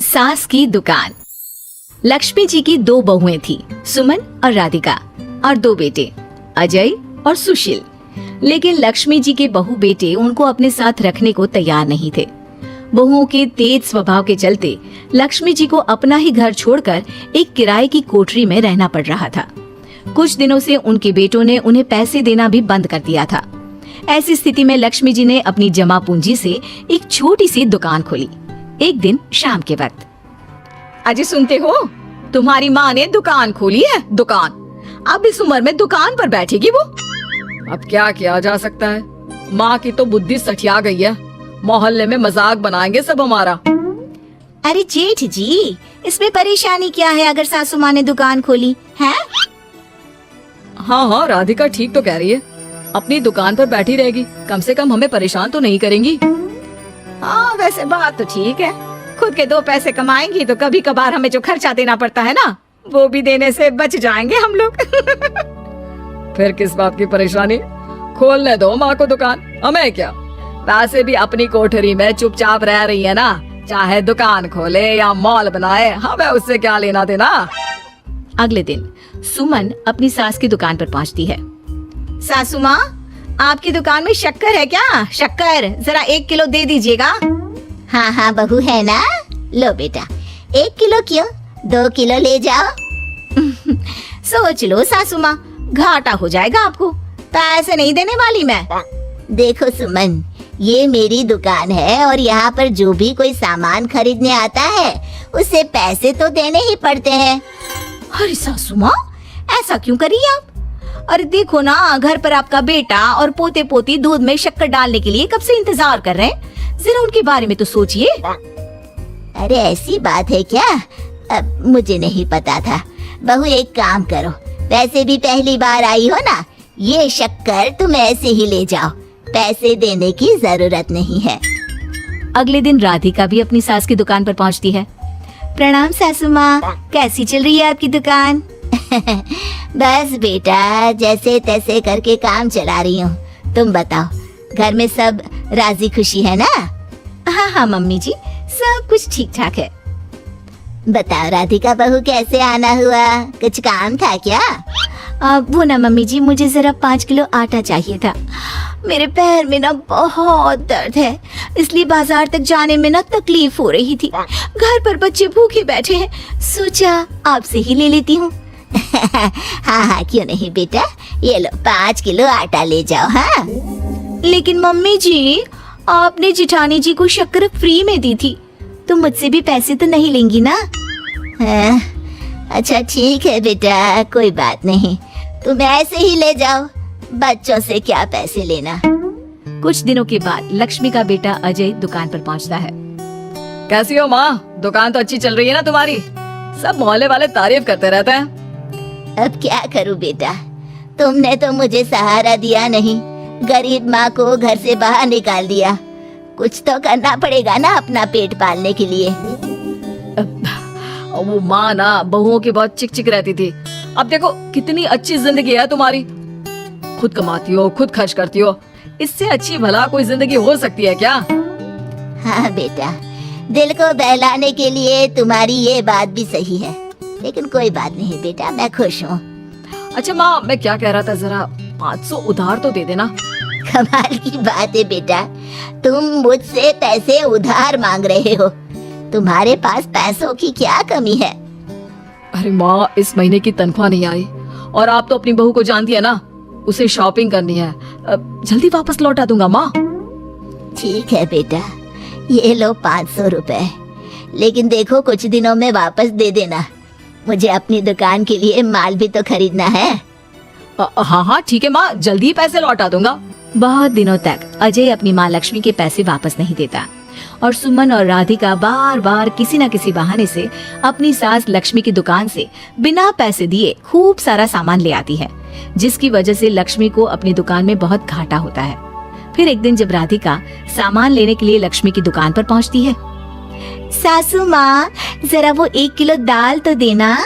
सास की दुकान। लक्ष्मी जी की दो बहुएं थी, सुमन और राधिका, और दो बेटे, अजय और सुशील। लेकिन लक्ष्मी जी के बहू बेटे उनको अपने साथ रखने को तैयार नहीं थे। बहुओं के तेज स्वभाव के चलते लक्ष्मी जी को अपना ही घर छोड़कर एक किराए की कोठरी में रहना पड़ रहा था। कुछ दिनों से उनके बेटों ने उन्हें पैसे देना भी बंद कर दिया था। ऐसी स्थिति में लक्ष्मी जी ने अपनी जमा पूंजी से एक छोटी सी दुकान खोली। एक दिन शाम के वक्त, अजय सुनते हो, तुम्हारी माँ ने दुकान खोली है। दुकान अब इस उम्र में दुकान पर बैठेगी वो। अब क्या किया जा सकता है, माँ की तो बुद्धि सठिया गई है। मोहल्ले में मजाक बनाएंगे सब हमारा। अरे जेठ जी, इसमें परेशानी क्या है अगर सासू माँ ने दुकान खोली है? हाँ, राधिका ठीक तो कह रही है। अपनी दुकान पर बैठी रहेगी, कम से कम हमें परेशान तो नहीं करेंगी। हाँ, वैसे बात तो ठीक है। खुद के दो पैसे कमाएंगी तो कभी कभार हमें जो खर्चा देना पड़ता है ना, वो भी देने से बच जाएंगे हम लोग। फिर किस बात की परेशानी, खोलने दो माँ को दुकान, हमें क्या। वैसे भी अपनी कोठरी में चुपचाप रह रही है ना, चाहे दुकान खोले या मॉल बनाए, हमें उससे क्या लेना देना। अगले दिन सुमन अपनी सास की दुकान पर पहुंचती है। सासू माँ, आपकी दुकान में शक्कर है क्या? शक्कर जरा 1 किलो दे दीजिएगा। हाँ हाँ बहू, है ना, लो बेटा। 1 किलो क्यों, 2 किलो ले जाओ। सोच लो सासू माँ, घाटा हो जाएगा आपको। पैसे नहीं देने वाली मैं। देखो सुमन, ये मेरी दुकान है और यहाँ पर जो भी कोई सामान खरीदने आता है उसे पैसे तो देने ही पड़ते हैं। अरे सासू माँ, ऐसा क्यों करी आप? अरे देखो ना, घर पर आपका बेटा और पोते पोती दूध में शक्कर डालने के लिए कब से इंतजार कर रहे हैं। जरा उनके बारे में तो सोचिए। अरे ऐसी बात है क्या? अब मुझे नहीं पता था। बहू एक काम करो, वैसे भी पहली बार आई हो ना, ये शक्कर तुम ऐसे ही ले जाओ, पैसे देने की जरूरत नहीं है। अगले दिन राधिका भी अपनी सास की दुकान पर पहुंचती है। प्रणाम सासू माँ, कैसी चल रही है आपकी दुकान? बस बेटा, जैसे तैसे करके काम चला रही हूँ। तुम बताओ, घर में सब राजी खुशी है ना? हाँ हाँ मम्मी जी, सब कुछ ठीक ठाक है। बताओ राधिका बहू, कैसे आना हुआ? कुछ काम था क्या? वो ना मम्मी जी, मुझे जरा 5 किलो आटा चाहिए था। मेरे पैर में ना बहुत दर्द है, इसलिए बाजार तक जाने में ना तकलीफ हो रही थी। घर पर बच्चे भूखे बैठे हैं, सोचा आपसे ही ले लेती हूँ। हाँ हाँ, क्यों नहीं बेटा, ये लो 5 किलो आटा ले जाओ। हाँ, लेकिन मम्मी जी, आपने जिठानी जी को शक्कर फ्री में दी थी, तो मुझसे भी पैसे तो नहीं लेंगी ना? हाँ, अच्छा ठीक है बेटा, कोई बात नहीं, तुम ऐसे ही ले जाओ, बच्चों से क्या पैसे लेना। कुछ दिनों के बाद लक्ष्मी का बेटा अजय दुकान पर पहुंचता है। कैसी हो माँ, दुकान तो अच्छी चल रही है ना तुम्हारी? सब मोहल्ले वाले तारीफ करते रहते हैं। अब क्या करूं बेटा, तुमने तो मुझे सहारा दिया नहीं, गरीब माँ को घर से बाहर निकाल दिया। कुछ तो करना पड़ेगा ना अपना पेट पालने के लिए। वो माँ ना बहुओं की बहुत चिक चिक रहती थी। अब देखो कितनी अच्छी जिंदगी है तुम्हारी, खुद कमाती हो, खुद खर्च करती हो। इससे अच्छी भला कोई जिंदगी हो सकती है क्या? हाँ बेटा, दिल को बहलाने के लिए तुम्हारी ये बात भी सही है, लेकिन कोई बात नहीं बेटा, मैं खुश हूँ। अच्छा माँ, मैं क्या कह रहा था, जरा 500 उधार तो दे देना। कमाल की बात है बेटा, तुम मुझसे पैसे उधार मांग रहे हो। तुम्हारे पास पैसों की क्या कमी है? अरे माँ, इस महीने की तनख्वाह नहीं आई और आप तो अपनी बहू को जानती है ना, उसे शॉपिंग करनी है। जल्दी वापस लौटा दूंगा माँ। ठीक है बेटा, ये लो 500 रुपए, लेकिन देखो कुछ दिनों में वापस दे देना, मुझे अपनी दुकान के लिए माल भी तो खरीदना है। हाँ हाँ ठीक है माँ, जल्दी पैसे लौटा दूंगा। बहुत दिनों तक अजय अपनी माँ लक्ष्मी के पैसे वापस नहीं देता और सुमन और राधिका बार बार किसी न किसी बहाने से अपनी सास लक्ष्मी की दुकान से बिना पैसे दिए खूब सारा सामान ले आती है, जिसकी वजह से लक्ष्मी को अपनी दुकान में बहुत घाटा होता है। फिर एक दिन जब राधिका सामान लेने के लिए लक्ष्मी की दुकान पर पहुंचती है। सासू माँ, जरा वो 1 किलो दाल तो देना।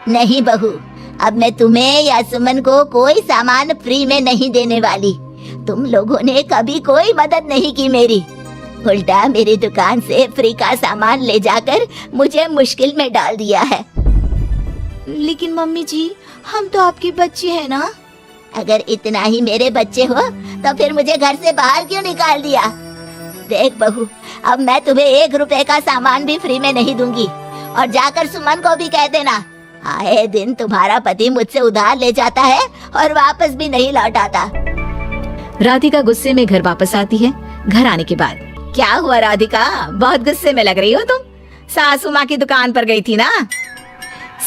नहीं बहू, अब मैं तुम्हें या सुमन को कोई सामान फ्री में नहीं देने वाली। तुम लोगों ने कभी कोई मदद नहीं की मेरी। उल्टा मेरी दुकान से फ्री का सामान ले जाकर मुझे मुश्किल में डाल दिया है। लेकिन मम्मी जी, हम तो आपके बच्चे हैं ना। अगर इतना ही मेरे बच्चे हो तो फिर मुझे घर से बाहर क्यों निकाल दिया? देख बहू, अब मैं तुम्हें 1 रुपए का सामान भी फ्री में नहीं दूंगी। और जाकर सुमन को भी कह देना, आए दिन तुम्हारा पति मुझसे उधार ले जाता है और वापस भी नहीं लौटाता। राधिका गुस्से में घर वापस आती है। घर आने के बाद, क्या हुआ राधिका, बहुत गुस्से में लग रही हो तुम? सासू माँ की दुकान पर गई थी ना?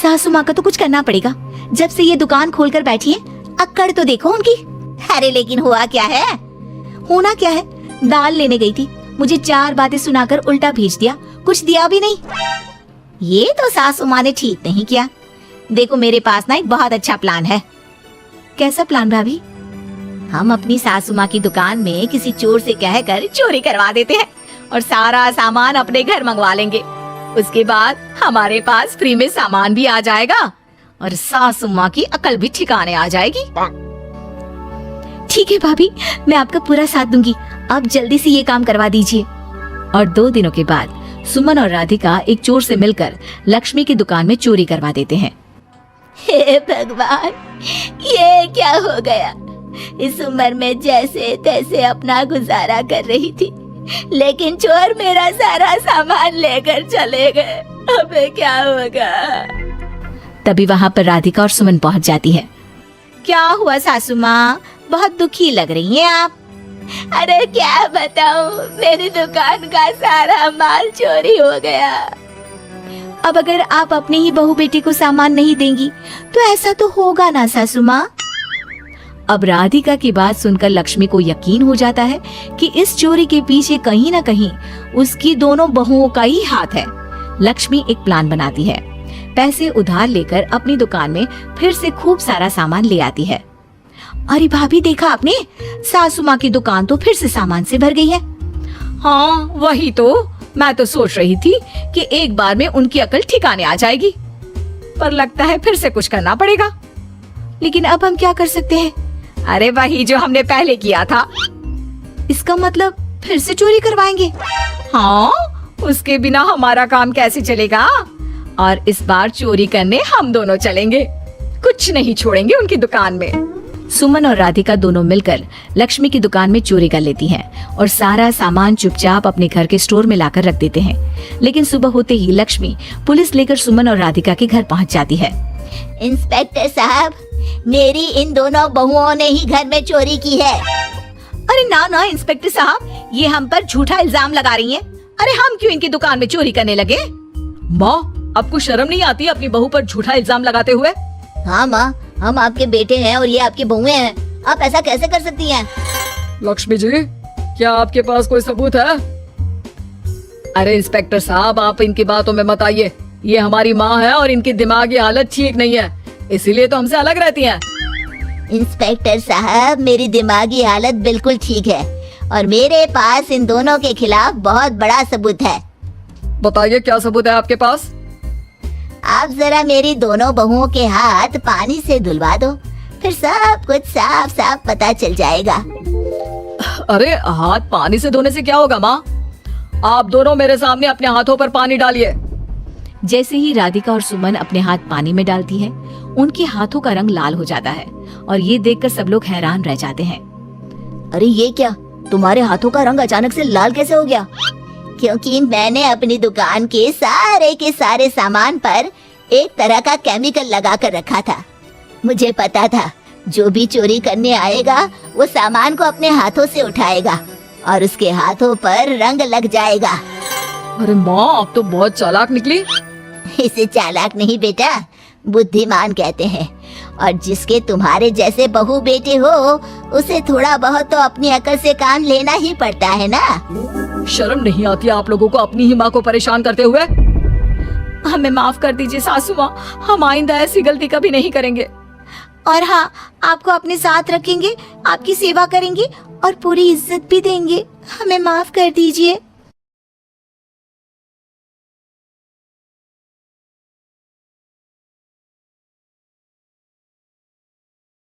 सासू माँ का तो कुछ करना पड़ेगा। जब से ये दुकान खोलकर बैठी है, अक्कड़ तो देखो उनकी। अरे लेकिन हुआ क्या है? होना क्या है, दाल लेने गई थी, मुझे 4 बातें सुनाकर उल्टा भेज दिया, कुछ दिया भी नहीं। ये तो सासू माँ ने ठीक नहीं किया। देखो मेरे पास ना एक बहुत अच्छा प्लान है। कैसा प्लान भाभी? हम अपनी सासू माँ की दुकान में किसी चोर से कहकर चोरी करवा देते हैं और सारा सामान अपने घर मंगवा लेंगे। उसके बाद हमारे पास फ्री में सामान भी आ जाएगा और सासू माँ की अकल भी ठिकाने आ जाएगी। ठीक है भाभी, मैं आपका पूरा साथ दूंगी। आप जल्दी से ये काम करवा दीजिए। और 2 दिनों के बाद सुमन और राधिका एक चोर से मिलकर लक्ष्मी की दुकान में चोरी करवा देते हैं। हे भगवान, ये क्या हो गया? इस उम्र में जैसे तैसे अपना गुजारा कर रही थी, लेकिन चोर मेरा सारा सामान लेकर चले गए। अब क्या होगा? तभी वहाँ पर राधिका और सुमन पहुँच जाती है। क्या हुआ सासू माँ, बहुत दुखी लग रही हैं आप? अरे क्या बताऊं, मेरी दुकान का सारा माल चोरी हो गया। अब अगर आप अपने ही बहू बेटी को सामान नहीं देंगी तो ऐसा तो होगा ना सासू माँ। अब राधिका की बात सुनकर लक्ष्मी को यकीन हो जाता है कि इस चोरी के पीछे कहीं न कहीं उसकी दोनों बहुओं का ही हाथ है। लक्ष्मी एक प्लान बनाती है। पैसे उधार लेकर अपनी दुकान में फिर से खूब सारा सामान ले आती है। अरे भाभी, देखा आपने, सासू माँ की दुकान तो फिर से सामान से भर गई है। हाँ वही तो, मैं तो सोच रही थी कि एक बार में उनकी अकल ठिकाने आ जाएगी, पर लगता है फिर से कुछ करना पड़ेगा। लेकिन अब हम क्या कर सकते हैं? अरे वही जो हमने पहले किया था। इसका मतलब फिर से चोरी करवाएंगे? हाँ, उसके बिना हमारा काम कैसे चलेगा? और इस बार चोरी करने हम दोनों चलेंगे, कुछ नहीं छोड़ेंगे उनकी दुकान में। सुमन और राधिका दोनों मिलकर लक्ष्मी की दुकान में चोरी कर लेती हैं और सारा सामान चुपचाप अपने घर के स्टोर में लाकर रख देते हैं। लेकिन सुबह होते ही लक्ष्मी पुलिस लेकर सुमन और राधिका के घर पहुंच जाती है। इंस्पेक्टर साहब, मेरी इन दोनों बहुओं ने ही घर में चोरी की है। अरे ना ना इंस्पेक्टर साहब, ये हम पर झूठा इल्जाम लगा रही हैं। अरे हम क्यों इनकी दुकान में चोरी करने लगे? माँ, आपको शर्म नहीं आती अपनी बहू पर झूठा इल्जाम लगाते हुए? हाँ माँ, हम आपके बेटे हैं और ये आपकी बहुएं हैं, आप ऐसा कैसे कर सकती हैं? लक्ष्मी जी, क्या आपके पास कोई सबूत है? अरे इंस्पेक्टर साहब, आप इनकी बातों में मत आइए। ये हमारी माँ है और इनकी दिमागी हालत ठीक नहीं है, इसीलिए तो हमसे अलग रहती हैं। इंस्पेक्टर साहब, मेरी दिमागी हालत बिल्कुल ठीक है और मेरे पास इन दोनों के खिलाफ बहुत बड़ा सबूत है। बताइए क्या सबूत है आपके पास? आप जरा मेरी दोनों बहुओं के हाथ पानी से धुलवा दो, फिर सब कुछ साफ साफ पता चल जाएगा। अरे हाथ पानी से धोने से क्या होगा माँ? आप दोनों मेरे सामने अपने हाथों पर पानी डालिए। जैसे ही राधिका और सुमन अपने हाथ पानी में डालती है, उनके हाथों का रंग लाल हो जाता है और ये देखकर सब लोग हैरान रह जाते हैं। अरे ये क्या, तुम्हारे हाथों का रंग अचानक से लाल कैसे हो गया? क्योंकि मैंने अपनी दुकान के सारे सामान पर एक तरह का केमिकल लगा कर रखा था। मुझे पता था जो भी चोरी करने आएगा वो सामान को अपने हाथों से उठाएगा और उसके हाथों पर रंग लग जाएगा। अरे माँ, आप तो बहुत चालाक निकली। इसे चालाक नहीं बेटा, बुद्धिमान कहते हैं। और जिसके तुम्हारे जैसे बहू बेटे हो, उसे थोड़ा बहुत तो अपनी अकल से काम लेना ही पड़ता है ना। शर्म नहीं आती आप लोगों को अपनी ही माँ को परेशान करते हुए? हमें माफ कर दीजिए सासू माँ, हम आइंदा ऐसी गलती कभी नहीं करेंगे। और हाँ, आपको अपने साथ रखेंगे, आपकी सेवा करेंगे और पूरी इज्जत भी देंगे। हमें माफ कर दीजिए।